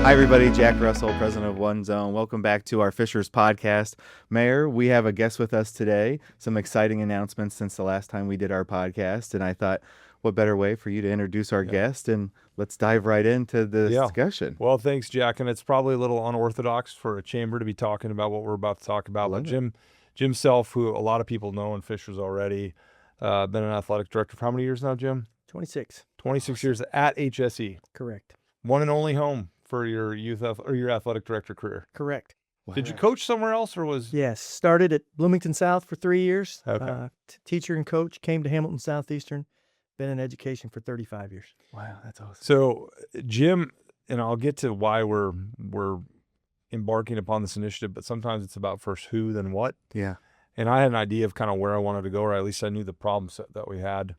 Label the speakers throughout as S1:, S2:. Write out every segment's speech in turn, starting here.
S1: Hi, everybody. Jack Russell, president of OneZone. Welcome back to our Fishers podcast. Mayor, we have a guest with us today. Some exciting announcements since the last time we did our podcast. And I thought, what better way for you to introduce our guest? And let's dive right into the discussion.
S2: Well, thanks, Jack. And it's probably a little unorthodox for a chamber to be talking about what we're about to talk about. But Jim Self, who a lot of people know in Fishers already, been an athletic director for how many years now, Jim?
S3: 26.
S2: 26 years at HSE.
S3: Correct.
S2: One and only home for your your athletic director career.
S3: Correct.
S1: Wow.
S2: Did you coach somewhere else or was?
S3: Yes. Started at Bloomington South for 3 years.
S2: Okay.
S3: Teacher and coach. Came to Hamilton Southeastern. Been in education for 35 years.
S1: Wow, that's awesome.
S2: So, Jim, and I'll get to why we're embarking upon this initiative, but sometimes it's about first who, then what.
S1: Yeah.
S2: And I had an idea of kind of where I wanted to go, or at least I knew the problem set that we had.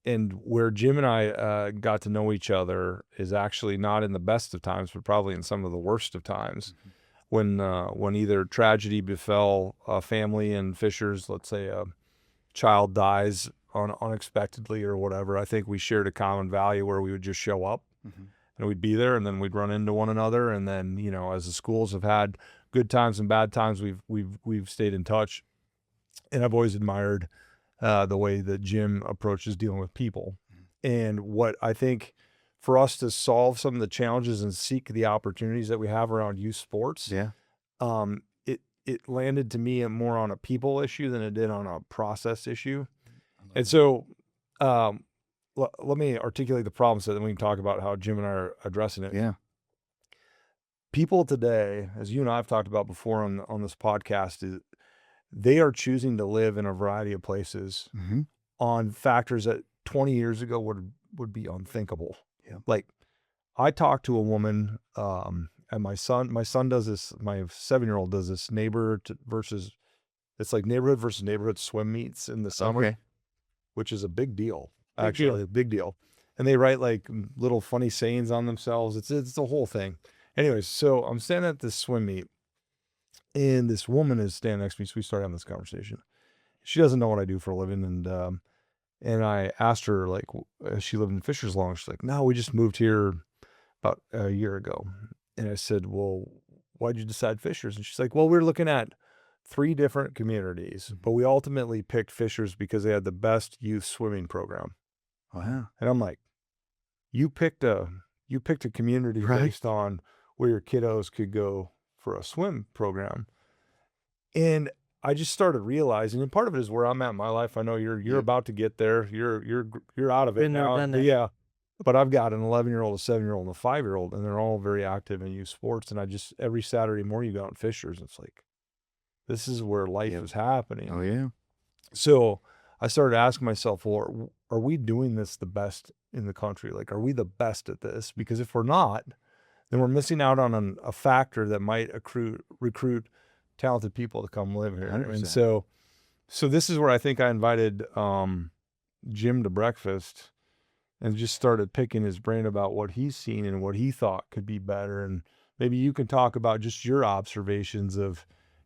S2: And where Jim and I got to know each other is actually not in the best of times, but probably in some of the worst of times. Mm-hmm. When either tragedy befell a family in Fishers, let's say a child dies unexpectedly or whatever, I think we shared a common value where we would just show up. Mm-hmm. And we'd be there, and then we'd run into one another. And then, you know, as the schools have had good times and bad times, we've stayed in touch. And I've always admired the way that Jim approaches dealing with people. And what I think for us to solve some of the challenges and seek the opportunities that we have around youth sports, it landed to me more on a people issue than it did on a process issue. And so let me articulate the problem so that we can talk about how Jim and I are addressing it.
S1: Yeah.
S2: People today, as you and I have talked about before on this podcast, they are choosing to live in a variety of places on factors that 20 years ago would be unthinkable.
S1: Yeah.
S2: Like, I talked to a woman, and my son does this, my 7-year-old does this neighborhood versus neighborhood swim meets in the summer, which is a big deal, a big deal. And they write like little funny sayings on themselves. It's the whole thing. Anyways, so I'm standing at this swim meet, and this woman is standing next to me, so we started having this conversation. She doesn't know what I do for a living, and I asked her, like, she lived in Fishers long. She's like, no, we just moved here about a year ago. And I said, well, why'd you decide Fishers? And she's like, well, we're looking at 3 different communities, but we ultimately picked Fishers because they had the best youth swimming program.
S1: Wow.
S2: And I'm like, you picked a community based on where your kiddos could go for a swim program. And I just started realizing, and part of it is where I'm at in my life. I know you're about to get there. You're out of it now.
S3: Done that.
S2: Yeah. But I've got an 11-year-old, a 7-year-old, and a 5-year-old, and they're all very active in youth sports. And I just, every Saturday morning you go out in Fishers, it's like, this is where life is happening.
S1: Oh, yeah.
S2: So I started asking myself, well, are we doing this the best in the country? Like, are we the best at this? Because if we're not, then we're missing out on a factor that might recruit talented people to come live here.
S1: 100%.
S2: And so this is where I think I invited Jim to breakfast and just started picking his brain about what he's seen and what he thought could be better. And maybe you can talk about just your observations of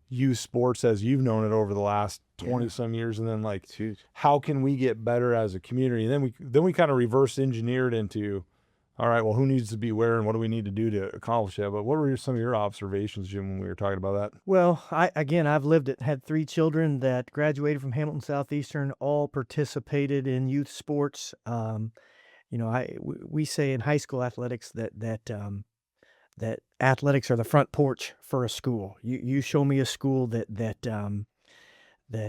S2: youth sports as you've known it over the last 20 some years. And then like, how can we get better as a community? And then we kind of reverse engineered into, all right, well, who needs to be where and what do we need to do to accomplish that? But what were some of your observations, Jim, when we were talking about that?
S3: Well, I've lived it, had 3 children that graduated from Hamilton Southeastern, all participated in youth sports. We say in high school athletics that athletics are the front porch for a school. You show me a school that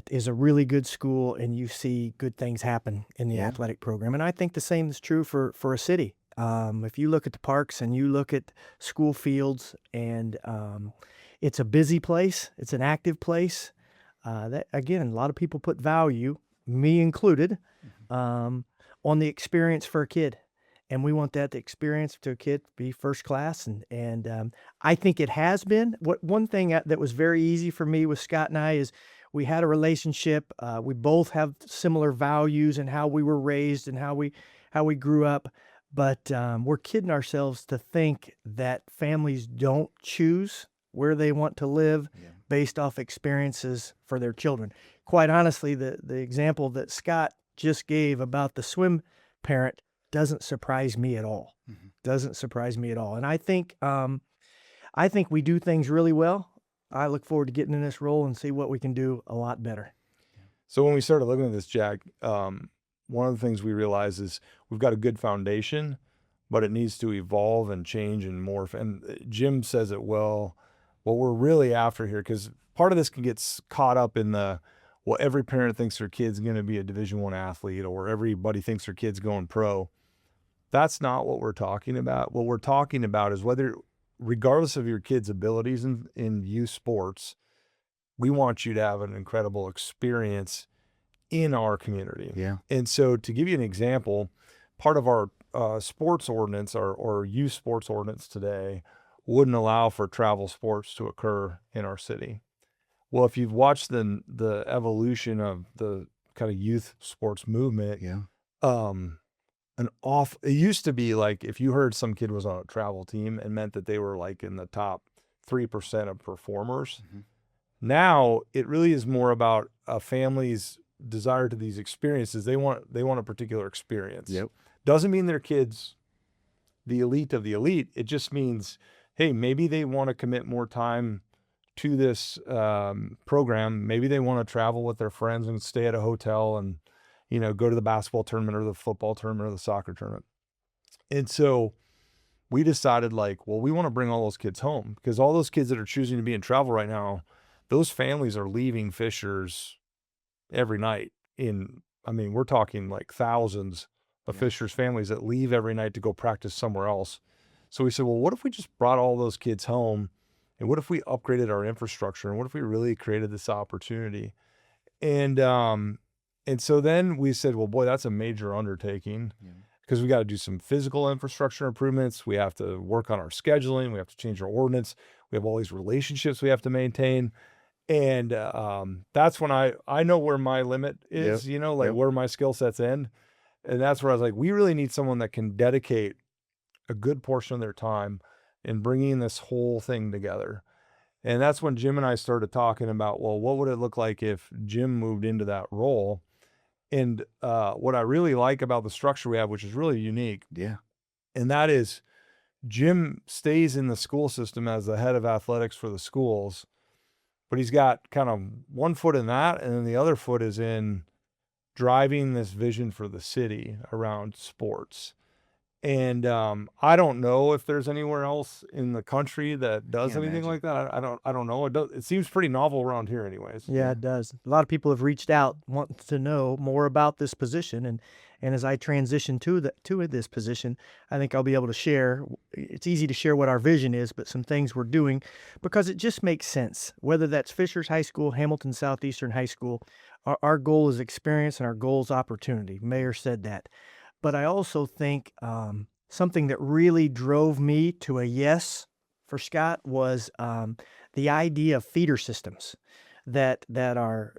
S3: is a really good school and you see good things happen in the athletic program. And I think the same is true for a city. If you look at the parks and you look at school fields, and it's a busy place, it's an active place. That again, a lot of people put value, me included, on the experience for a kid, and we want that experience to a kid to be first class. And I think it has been. One thing that was very easy for me with Scott and I is we had a relationship. We both have similar values and how we were raised and how we grew up. But we're kidding ourselves to think that families don't choose where they want to live based off experiences for their children. Quite honestly, the example that Scott just gave about the swim parent, doesn't surprise me at all.
S1: Mhm.
S3: Doesn't surprise me at all. And I think we do things really well. I look forward to getting in this role and see what we can do a lot better.
S2: So when we started looking at this, Jack, one of the things we realized is we've got a good foundation, but it needs to evolve and change and morph. And Jim says it well. What we're really after here, because part of this can get caught up in well, every parent thinks their kid's going to be a Division I athlete, or everybody thinks their kid's going pro. That's not what we're talking about. What we're talking about is regardless of your kid's abilities in youth sports, we want you to have an incredible experience in our community.
S1: Yeah.
S2: And so to give you an example, part of our sports ordinance or youth sports ordinance today wouldn't allow for travel sports to occur in our city. Well, if you've watched the evolution of the kind of youth sports movement,
S1: Yeah.
S2: it used to be like if you heard some kid was on a travel team, it meant that they were like in the top 3% of performers.
S1: Mhm.
S2: Now it really is more about a family's desire to these experiences. They want a particular experience.
S1: Yep.
S2: Doesn't mean their kids the elite of the elite. It just means, hey, maybe they want to commit more time to this program. Maybe they want to travel with their friends and stay at a hotel and, go to the basketball tournament or the football tournament or the soccer tournament. And so we decided we want to bring all those kids home, because all those kids that are choosing to be in travel right now, those families are leaving Fishers every night. We're talking like thousands of Fishers families that leave every night to go practice somewhere else. So we said, well, what if we just brought all those kids home, and what if we upgraded our infrastructure, and what if we really created this opportunity? And so then we said, well, boy, that's a major undertaking, because we got to do some physical infrastructure improvements. We have to work on our scheduling. We have to change our ordinance. We have all these relationships we have to maintain. And that's when I know where my limit is, where my skill sets end. And that's where I was like, we really need someone that can dedicate a good portion of their time in bringing this whole thing together. And that's when Jim and I started talking about, well, what would it look like if Jim moved into that role? And what I really like about the structure we have, which is really unique, and that is Jim stays in the school system as the head of athletics for the schools, but he's got kind of one foot in that, and then the other foot is in driving this vision for the city around sports. And I don't know if there's anywhere else in the country that does anything like that. I don't know. It seems pretty novel around here anyways.
S3: Yeah, it does. A lot of people have reached out wanting to know more about this position, and as I transition to this position, I think I'll be able to share. It's easy to share what our vision is, but some things we're doing, because it just makes sense. Whether that's Fishers High School, Hamilton Southeastern High School, our goal is experience and our goal is opportunity. Mayor said that. But I also think something that really drove me to a yes for Scott was the idea of feeder systems, that our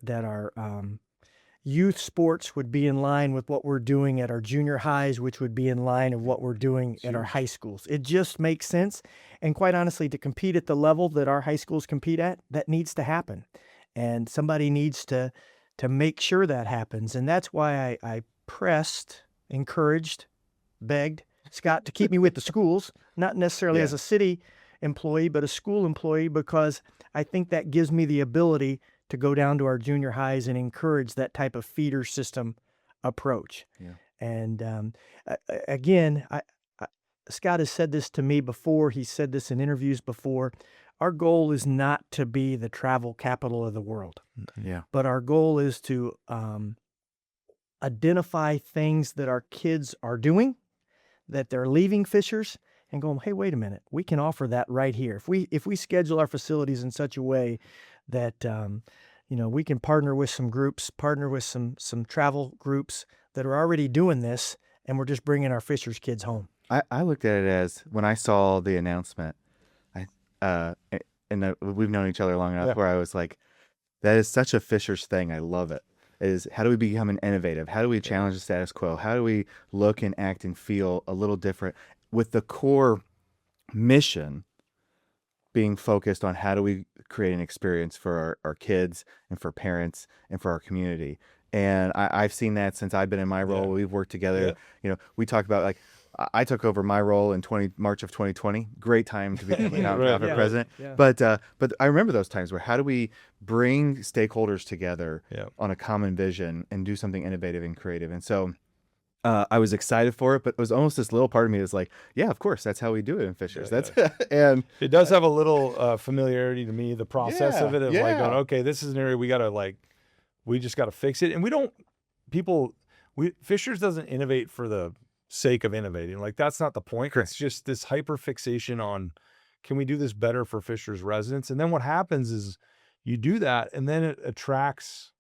S3: youth sports would be in line with what we're doing at our junior highs, which would be in line of what we're doing at our high schools. It just makes sense. And quite honestly, to compete at the level that our high schools compete at, that needs to happen. And somebody needs to make sure that happens. And that's why I pressed, encouraged, begged Scott to keep me with the schools, not necessarily as a city employee, but a school employee, because I think that gives me the ability to go down to our junior highs and encourage that type of feeder system approach. And again, Scott has said this to me before. He's said this in interviews before. Our goal is not to be the travel capital of the world. But our goal is to identify things that our kids are doing, that they're leaving Fishers, and going, hey, wait a minute, we can offer that right here. If we schedule our facilities in such a way that we can partner with some groups, partner with some travel groups that are already doing this, and we're just bringing our Fishers kids home.
S1: I looked at it as, when I saw the announcement, we've known each other long enough where I was like, that is such a Fishers thing. I love it. Is how do we become an innovative? How do we challenge the status quo? How do we look and act and feel a little different, with the core mission being focused on how do we create an experience for our kids and for parents and for our community? And I've seen that since I've been in my role. We've worked together. We talk about like I took over my role in March of 2020. Great time to be a nonprofit president.
S3: Yeah.
S1: But I remember those times where how do we bring stakeholders together on a common vision and do something innovative and creative? And so I was excited for it, but it was almost this little part of me that was like, yeah, of course, that's how we do it in Fishers. And
S2: it does have a little familiarity to me, the process of it, of like going, okay, this is an area we just got to fix it. And Fishers doesn't innovate for the sake of innovating. Like that's not the point.
S1: Correct.
S2: It's just this hyper fixation on, can we do this better for Fishers residents? And then what happens is you do that and then it attracts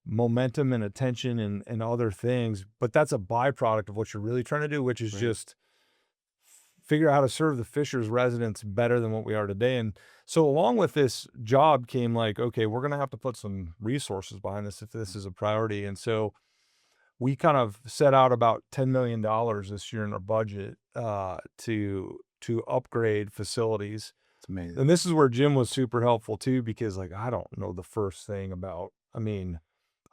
S2: momentum and attention and other things, but that's a byproduct of what you're really trying to do, which is just figure out how to serve the Fishers residents better than what we are today. And so along with this job came like, okay, we're going to have to put some resources behind this if this is a priority. And so we kind of set out about $10 million this year in our budget to upgrade facilities.
S1: It's amazing.
S2: And this is where Jim was super helpful too, because like, I don't know the first thing about,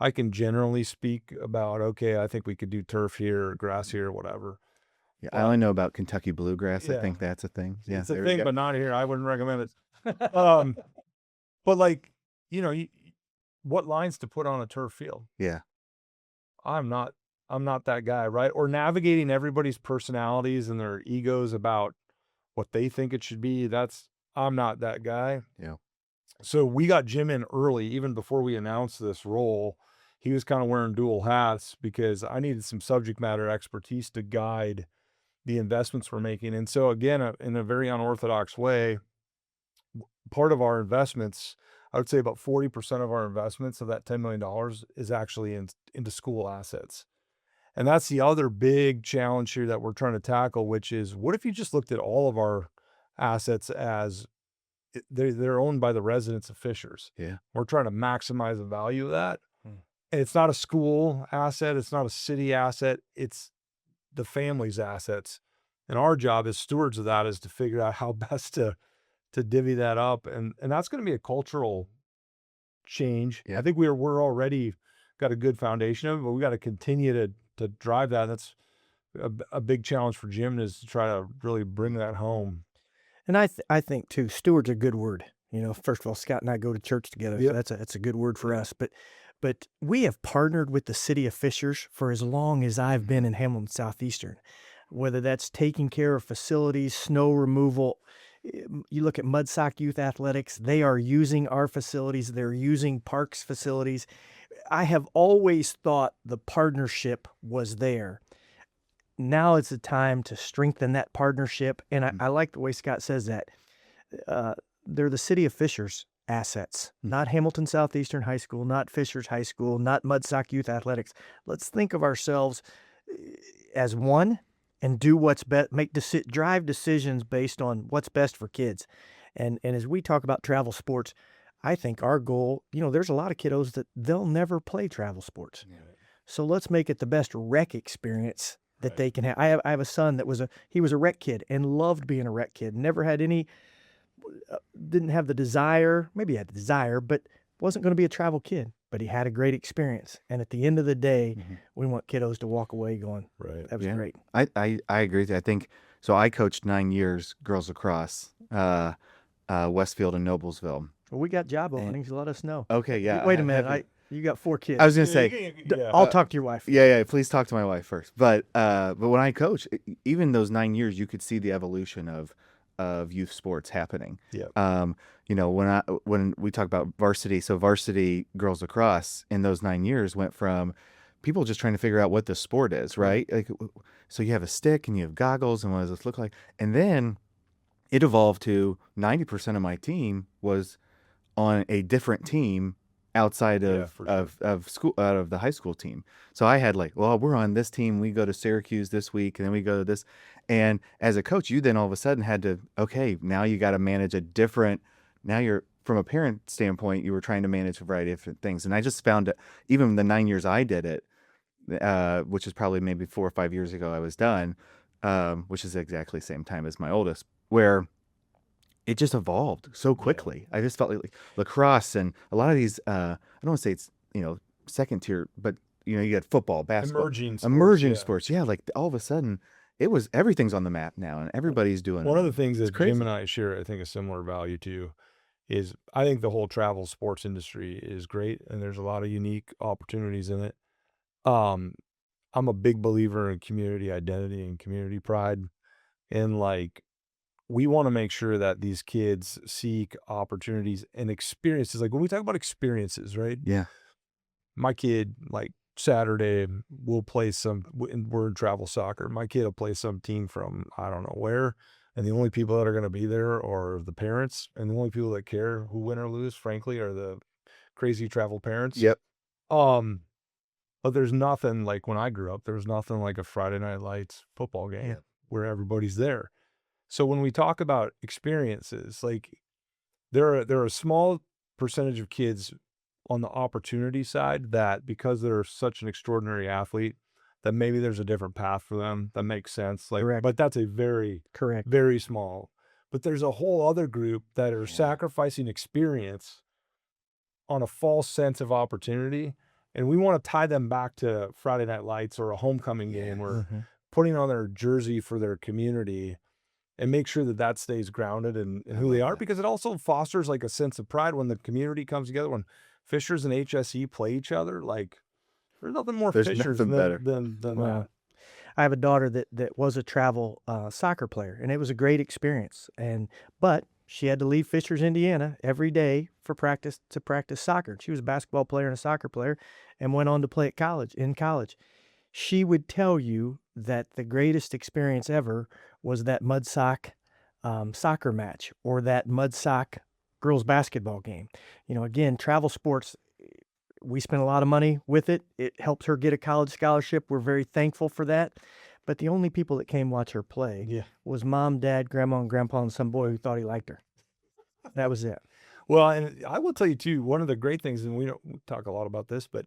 S2: I can generally speak about, okay, I think we could do turf here or grass here or whatever.
S1: Yeah, I only know about Kentucky bluegrass. I think that's a thing. Yeah,
S2: it's a thing, but not here. I wouldn't recommend it. But like, what lines to put on a turf field?
S1: Yeah.
S2: I'm not that guy, right? Or navigating everybody's personalities and their egos about what they think it should be. I'm not that guy.
S1: Yeah.
S2: So we got Jim in early, even before we announced this role. He was kind of wearing dual hats because I needed some subject matter expertise to guide the investments we're making. And so again, in a very unorthodox way, part of our investments, I would say about 40% of our investments of that $10 million is actually into school assets. And that's the other big challenge here that we're trying to tackle, which is what if you just looked at all of our assets as they're owned by the residents of Fishers?
S1: Yeah.
S2: We're trying to maximize the value of that. And it's not a school asset. It's not a city asset. It's the family's assets. And our job as stewards of that is to figure out how best to divvy that up. And that's going to be a cultural change.
S1: Yeah.
S2: I think we're already got a good foundation of it, but we got to continue to drive that. That's a big challenge for Jim, is to try to really bring that home.
S3: And I think too, steward's a good word. First of all, Scott and I go to church together, so that's a good word for us. But we have partnered with the city of Fishers for as long as I've been in Hamilton Southeastern, whether that's taking care of facilities, snow removal. You look at Mudsock Youth Athletics, they are using our facilities. They're using Parks facilities. I have always thought the partnership was there. Now it's the time to strengthen that partnership. And I like the way Scott says that. They're the city of Fishers assets, not Hamilton Southeastern High School, not Fishers High School, not Mudsock Youth Athletics. Let's think of ourselves as one and do what's best, drive decisions based on what's best for kids. And as we talk about travel sports, I think our goal, there's a lot of kiddos that they'll never play travel sports. Yeah. So let's make it the best rec experience that they can have. I have a son that he was a rec kid and loved being a rec kid. Never had didn't have the desire, maybe he had the desire, but wasn't going to be a travel kid. But he had a great experience. And at the end of the day, we want kiddos to walk away going, that was great.
S1: I agree with you. I think, so I coached 9 years girls lacrosse, Westfield and Noblesville.
S3: Well, we got job openings. Let us know.
S1: Okay, yeah.
S3: Wait a minute. You got 4 kids.
S1: I was going to say,
S3: I'll talk to your wife.
S1: Yeah. Please talk to my wife first. But when I coached, even those 9 years, you could see the evolution of youth sports happening.
S2: Yeah.
S1: When we talk about varsity, so varsity girls lacrosse in those 9 years went from people just trying to figure out what the sport is, right? Like, so you have a stick and you have goggles and what does this look like? And then it evolved to 90% of my team was on a different team outside of school, out of the high school team. So I had we're on this team. We go to Syracuse this week, and then we go to this. And as a coach, you then all of a sudden had to, now you got to manage now you're, from a parent standpoint, you were trying to manage a variety of different things. And I just found that even the 9 years I did it, which is probably maybe 4 or 5 years ago I was done, which is exactly the same time as my oldest, where it just evolved so quickly. I just felt like lacrosse and a lot of these, I don't want to say it's, second tier, but you got football, basketball,
S2: Emerging sports,
S1: sports. Yeah, like all of a sudden, everything's on the map now, and everybody's doing
S2: One
S1: it.
S2: of the things
S1: It's
S2: that
S1: crazy.
S2: Jim and I share, I think, a similar value to is I think the whole travel sports industry is great, and there's a lot of unique opportunities in it. Um, I'm a big believer in community identity and community pride, and like we want to make sure that these kids seek opportunities and experiences. Like when we talk about experiences, right?
S1: Yeah.
S2: My kid, like Saturday, will play we're in travel soccer. My kid will play some team from I don't know where, and the only people that are going to be there are the parents, and the only people that care who win or lose, frankly, are the crazy travel parents.
S1: Yep.
S2: But there's nothing like when I grew up, there was nothing like a Friday Night Lights football game where everybody's there. So when we talk about experiences, like there are a small percentage of kids on the opportunity side that because they're such an extraordinary athlete, that maybe there's a different path for them that makes sense. Like,
S3: Correct.
S2: but that's a very,
S3: Correct.
S2: very small. But there's a whole other group that are sacrificing experience on a false sense of opportunity. And we want to tie them back to Friday Night Lights or a homecoming game or putting on their jersey for their community and make sure that that stays grounded in who they are, because it also fosters like a sense of pride when the community comes together. When Fishers and HSE play each other, like there's nothing more
S1: There's
S2: Fishers
S1: nothing better.
S2: than
S3: Wow.
S2: that.
S3: I have a daughter that was a travel soccer player, and it was a great experience. But she had to leave Fishers, Indiana, every day for practice to practice soccer. She was a basketball player and a soccer player, and went on to play at in college. She would tell you that the greatest experience ever was that mud sock soccer match or that mud sock girls basketball game. Again, travel sports, we spend a lot of money with it. It helps her get a college scholarship. We're very thankful for that. But the only people that came watch her play was mom, dad, grandma, and grandpa, and some boy who thought he liked her. That was it.
S2: Well, and I will tell you too, one of the great things, and we talk a lot about this, but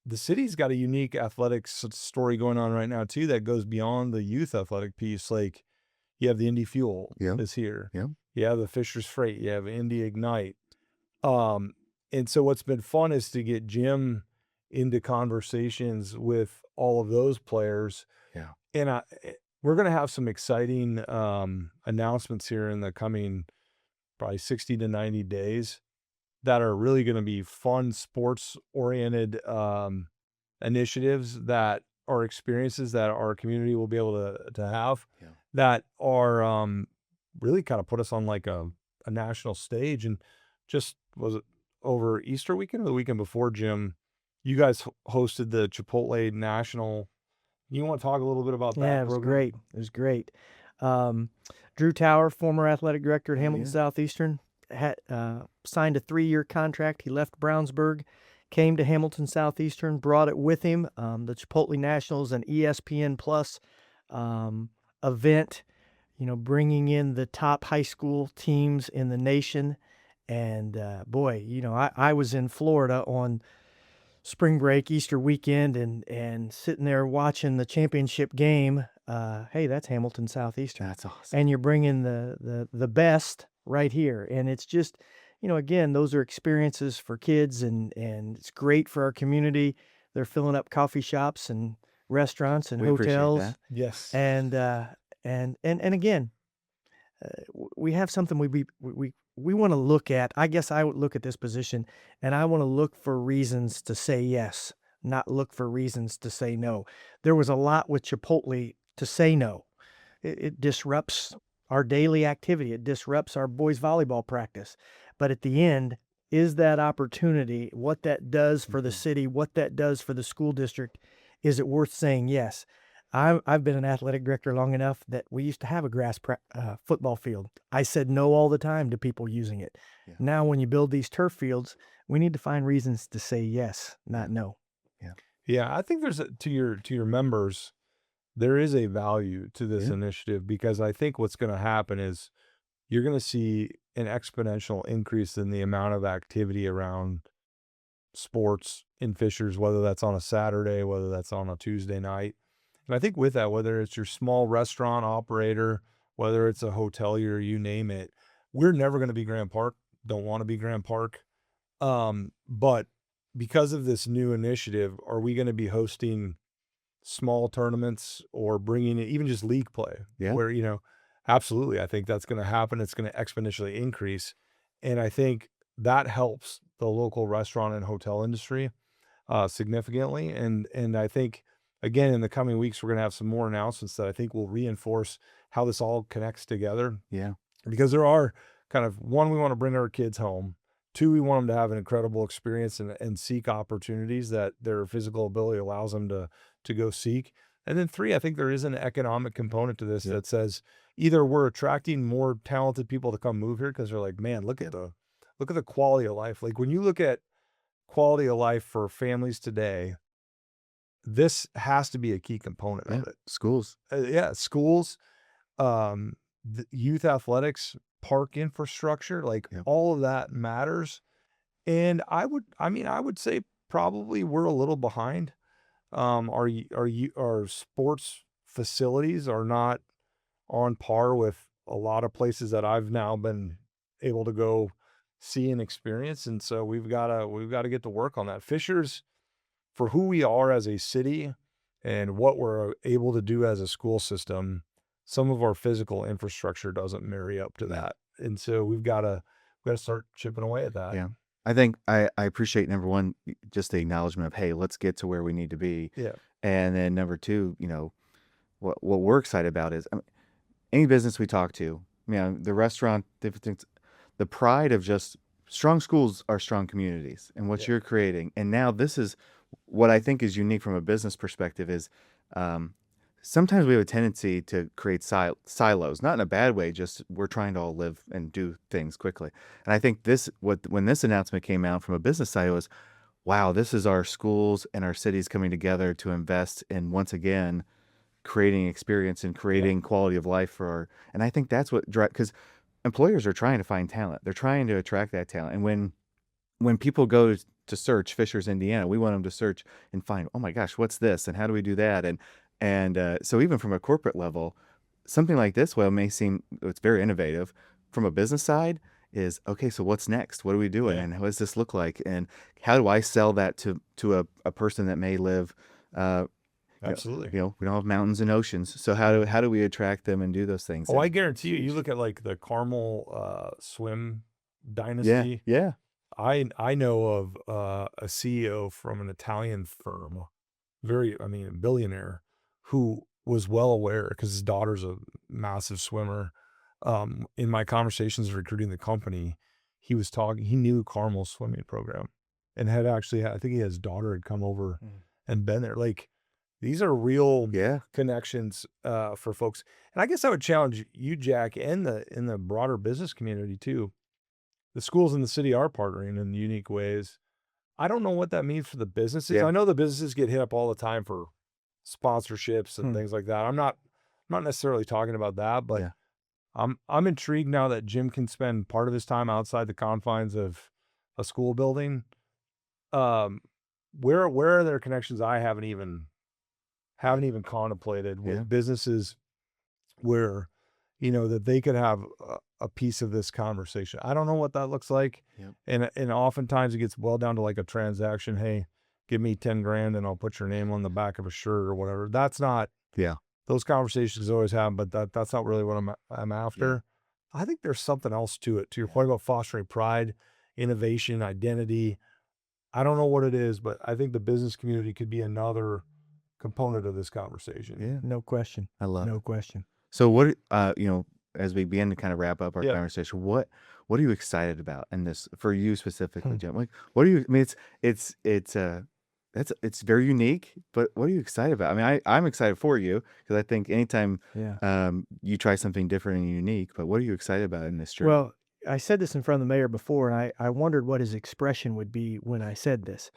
S2: the city's got a unique athletics story going on right now too that goes beyond the youth athletic piece. Like you have the Indy Fuel is here.
S1: Yeah.
S2: You have the Fisher's Freight. You have Indy Ignite. And so what's been fun is to get Jim into conversations with all of those players.
S1: Yeah.
S2: And we're going to have some exciting announcements here in the coming probably 60 to 90 days that are really going to be fun sports-oriented initiatives that are experiences that our community will be able to have that are really kind of put us on like a national stage. And just was it over Easter weekend or the weekend before, Jim, you guys hosted the Chipotle National. You want to talk a little bit about that?
S3: Yeah, it was great. It was great. Drew Tower, former athletic director at Hamilton Southeastern, had signed a 3-year contract. He left Brownsburg, came to Hamilton Southeastern, brought it with him. The Chipotle Nationals, an ESPN Plus event, bringing in the top high school teams in the nation. And boy, I was in Florida on spring break, Easter weekend, and sitting there watching the championship game. Hey, that's Hamilton Southeastern.
S1: That's awesome.
S3: And you're bringing the best right here. And it's just, again, those are experiences for kids, and it's great for our community. They're filling up coffee shops and restaurants and
S1: We
S3: hotels.
S1: appreciate that.
S2: Yes.
S3: And again, we have something we want to look at. I guess I would look at this position, and I want to look for reasons to say yes, not look for reasons to say no. There was a lot with Chipotle to say no. It disrupts our daily activity. It disrupts our boys volleyball practice. But at the end, is that opportunity, what that does for the city, what that does for the school district, is it worth saying yes? I've been an athletic director long enough that we used to have a grass football field. I said no all the time to people using it. Yeah. Now, when you build these turf fields, we need to find reasons to say yes, not no.
S2: Yeah, I think there's to your members, there is a value to this initiative, because I think what's going to happen is you're going to see an exponential increase in the amount of activity around sports in Fishers, whether that's on a Saturday, whether that's on a Tuesday night. And I think with that, whether it's your small restaurant operator, whether it's a hotelier, you name it, we're never going to be Grand Park. Don't want to be Grand Park. But because of this new initiative, are we going to be hosting small tournaments or bringing in even just league play?
S1: Yeah.
S2: Where, absolutely, I think that's going to happen. It's going to exponentially increase. And I think that helps the local restaurant and hotel industry significantly. And I think, again, in the coming weeks, we're going to have some more announcements that I think will reinforce how this all connects together.
S1: Yeah.
S2: Because there are kind of, one, we want to bring our kids home. Two, we want them to have an incredible experience and seek opportunities that their physical ability allows them to go seek. And then three, I think there is an economic component to this that says either we're attracting more talented people to come move here because they're like, man, look at the quality of life. Like when you look at quality of life for families today, this has to be a key component of it.
S1: Schools.
S2: Schools, the youth athletics, park infrastructure, like all of that matters. And I would say probably we're a little behind. Our sports facilities are not on par with a lot of places that I've now been able to go see and experience. And so we've got to get to work on that. Fishers, for who we are as a city and what we're able to do as a school system, some of our physical infrastructure doesn't marry up to that. And so we've got to start chipping away at that.
S1: Yeah. I think I appreciate, number one, just the acknowledgement of, hey, let's get to where we need to be.
S2: Yeah.
S1: And then number two, what we're excited about is, any business we talk to, the restaurant, different things, the pride of just strong schools are strong communities and what you're creating. And now this is what I think is unique from a business perspective is, sometimes we have a tendency to create silos, not in a bad way, just we're trying to all live and do things quickly. And I think when this announcement came out from a business side, it was, wow, this is our schools and our cities coming together to invest in, once again, creating experience and creating quality of life and I think that's what because employers are trying to find talent. They're trying to attract that talent. And when people go to search Fishers, Indiana, we want them to search and find, oh my gosh, what's this? And how do we do that? And so even from a corporate level, something like this, may seem it's very innovative. From a business side is, okay, so what's next? What are we doing? And what does this look like? And how do I sell that to a person that may live,
S2: absolutely.
S1: We don't have mountains and oceans. So how do we attract them and do those things?
S2: Oh, I guarantee you look at like the Carmel swim dynasty.
S1: Yeah.
S2: I know of a CEO from an Italian firm, a billionaire, who was well aware because his daughter's a massive swimmer. In my conversations recruiting the company, he knew Carmel's swimming program and had actually, I think his daughter had come over and been there. Like, these are real connections for folks. And I guess I would challenge you, Jack, and in the broader business community too. The schools in the city are partnering in unique ways. I don't know what that means for the businesses.
S1: Yeah.
S2: I know the businesses get hit up all the time for sponsorships and things like that. I'm not necessarily talking about that, but I'm intrigued now that Jim can spend part of his time outside the confines of a school building. Where are there connections I haven't even contemplated with businesses where, that they could have a piece of this conversation. I don't know what that looks like. And oftentimes it gets well down to like a transaction. Hey, give me 10 grand and I'll put your name on the back of a shirt or whatever. That's not, those conversations always happen, but that's not really what I'm after. I think there's something else to it, to your point about fostering pride, innovation, identity. I don't know what it is, but I think the business community could be another component of this conversation.
S1: Yeah.
S3: No question.
S1: I love it.
S3: No question.
S1: So what, as we begin to kind of wrap up our conversation, what are you excited about in this for you specifically, Jim? Like, what are you, it's very unique, but what are you excited about? I mean, I'm excited for you because I think anytime you try something different and unique, but what are you excited about in this journey?
S3: Well, I said this in front of the mayor before, and I wondered what his expression would be when I said this.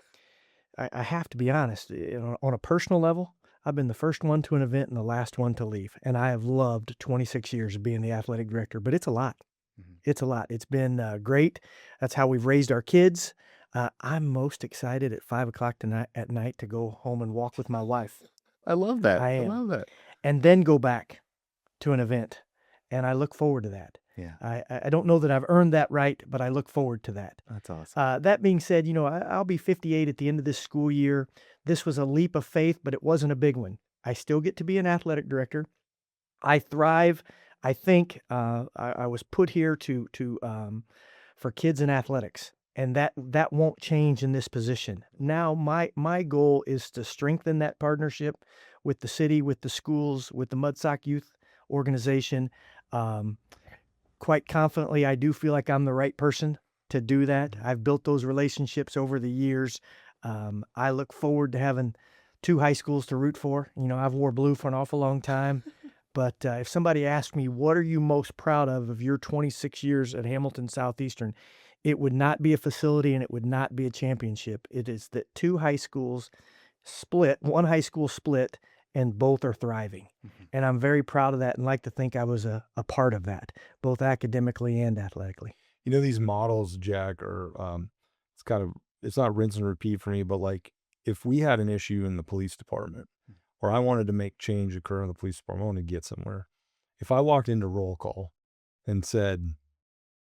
S3: I have to be honest, on a personal level, I've been the first one to an event and the last one to leave, and I have loved 26 years of being the athletic director, but it's a lot. It's a lot. It's been great. That's how we've raised our kids. I'm most excited at 5 o'clock at night to go home and walk with my wife.
S1: I love that.
S3: I am.
S1: I love that.
S3: And then go back to an event. And I look forward to that.
S1: Yeah.
S3: I don't know that I've earned that right, but I look forward to that.
S1: That's awesome.
S3: That being said, I'll be 58 at the end of this school year. This was a leap of faith, but it wasn't a big one. I still get to be an athletic director. I thrive. I think I was put here for kids in athletics, and that won't change in this position. Now, my goal is to strengthen that partnership with the city, with the schools, with the Mudsock Youth Organization. Quite confidently, I do feel like I'm the right person to do that. I've built those relationships over the years. I look forward to having 2 high schools to root for. I've wore blue for an awful long time. But if somebody asked me, what are you most proud of your 26 years at Hamilton Southeastern, it would not be a facility and it would not be a championship. It is that 2 high schools split, 1 high school split, and both are thriving. And I'm very proud of that and like to think I was a part of that, both academically and athletically.
S2: These models, Jack, are it's not rinse and repeat for me, but like if we had an issue in the police department, or I wanted to make change occur in the police department, I wanted to get somewhere. If I walked into roll call and said,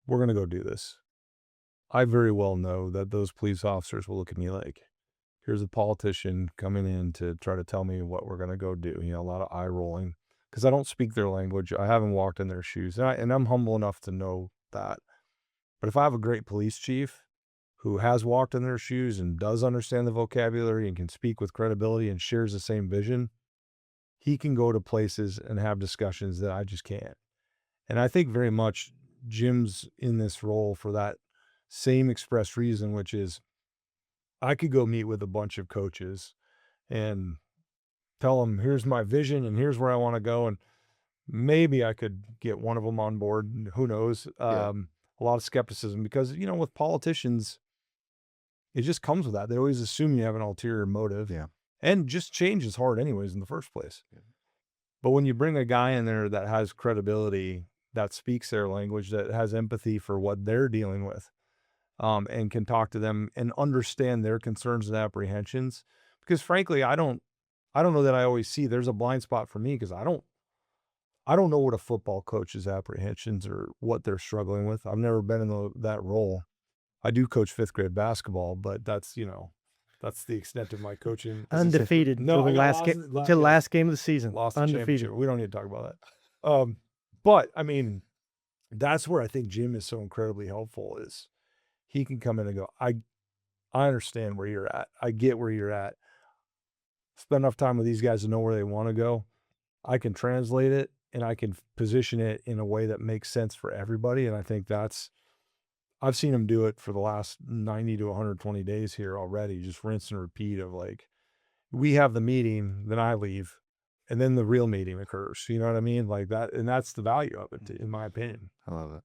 S2: we're going to go do this, I very well know that those police officers will look at me like, here's a politician coming in to try to tell me what we're going to go do. A lot of eye rolling because I don't speak their language. I haven't walked in their shoes. And I'm humble enough to know that. But if I have a great police chief who has walked in their shoes and does understand the vocabulary and can speak with credibility and shares the same vision, he can go to places and have discussions that I just can't. And I think very much Jim's in this role for that same express reason, which is I could go meet with a bunch of coaches and tell them, here's my vision and here's where I want to go. And maybe I could get one of them on board. Who knows? A lot of skepticism because, with politicians, it just comes with that. They always assume you have an ulterior motive.
S1: Yeah.
S2: And just change is hard anyways in the first place. Yeah. But when you bring a guy in there that has credibility, that speaks their language, that has empathy for what they're dealing with, and can talk to them and understand their concerns and apprehensions. Because frankly, I don't know that I always see. There's a blind spot for me because I don't know what a football coach's apprehensions or what they're struggling with. I've never been in that role. I do coach 5th grade basketball, but that's the extent of my coaching.
S3: Undefeated till the last game of the season.
S2: Lost the
S3: Undefeated.
S2: championship. We don't need to talk about that. But I mean, that's where I think Jim is so incredibly helpful is he can come in and go, I understand where you're at. I get where you're at. Spend enough time with these guys to know where they want to go. I can translate it and I can position it in a way that makes sense for everybody. And I think I've seen him do it for the last 90 to 120 days here already, just rinse and repeat of like, we have the meeting, then I leave, and then the real meeting occurs. You know what I mean? Like that. And that's the value of it, in my opinion.
S1: I love it.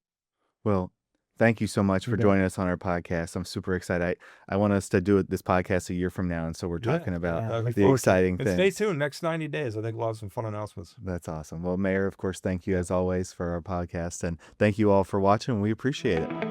S1: Well, thank you so much for joining us on our podcast. I'm super excited. I want us to do this podcast a year from now. And so we're talking about the exciting things.
S2: Stay tuned. Next 90 days, I think we'll have some fun announcements.
S1: That's awesome. Well, Mayor, of course, thank you as always for our podcast. And thank you all for watching. We appreciate it.